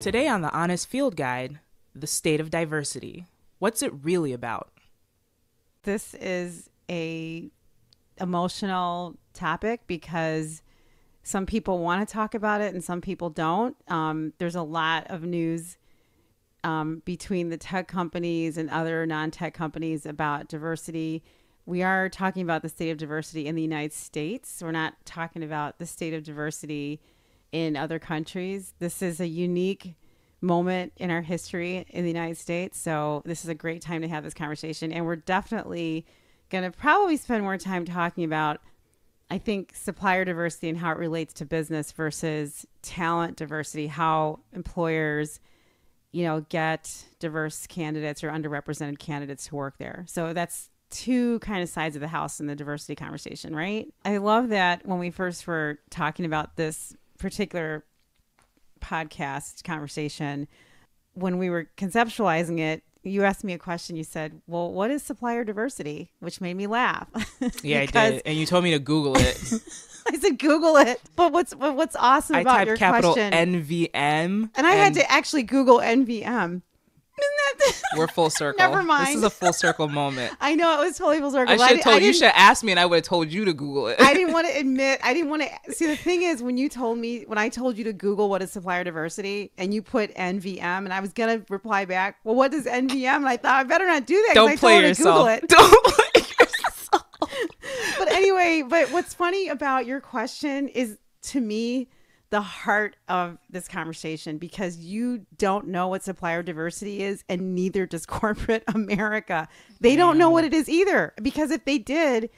Today on the Honest Field Guide, the state of diversity. What's it really about? This is a emotional topic because some people want to talk about it and some people don't. There's a lot of news between the tech companies and other non-tech companies about diversity. We are talking about the state of diversity in the United States. We're not talking about the state of diversity in other countries. This is a unique moment in our history in the United States. So this is a great time to have this conversation. And we're definitely going to probably spend more time talking about, I think, supplier diversity and how it relates to business versus talent diversity, how employers, get diverse candidates or underrepresented candidates to work there. So that's two kind of sides of the house in the diversity conversation, right? I love that when we first were talking about this particular podcast conversation, when we were conceptualizing it, you asked me a question. You said, well, what is supplier diversity? Which made me laugh. Yeah, I did. And you told me to Google it. I said, Google it. But what's awesome I about typed your capital question, NVM. and I had to actually Google NVM. We're full circle. Never mind. This is a full circle moment. I know it was totally full circle. I should have told you. Should have asked me, and I would have told you to Google it. I didn't want to admit. I didn't want to see. The thing is, when I told you to Google what is supplier diversity, and you put NVM, and I was gonna reply back, well, what is NVM? And I thought I better not do that. Don't play yourself. Don't play yourself. But anyway, what's funny about your question is, to me, the heart of this conversation, because you don't know what supplier diversity is, and neither does corporate America. They don't know what it is either, because if they did,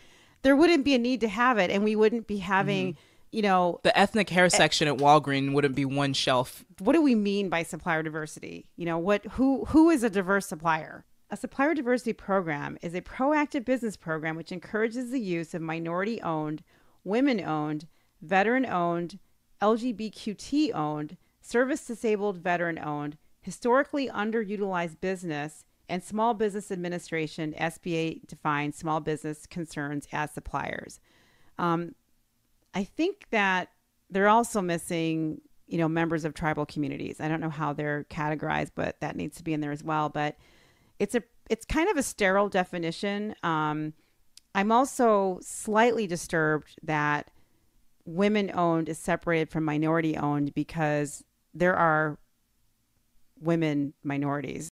there wouldn't be a need to have it, and we wouldn't be having, the ethnic hair section at Walgreens wouldn't be one shelf. What do we mean by supplier diversity? Who is a diverse supplier? A supplier diversity program is a proactive business program which encourages the use of minority-owned, women-owned, veteran-owned, LGBTQ-owned, service-disabled veteran-owned, historically underutilized business, and Small Business Administration (SBA) defines small business concerns as suppliers. I think that they're also missing, members of tribal communities. I don't know how they're categorized, but that needs to be in there as well. But it's kind of a sterile definition. I'm also slightly disturbed that women owned is separated from minority owned, because there are women minorities.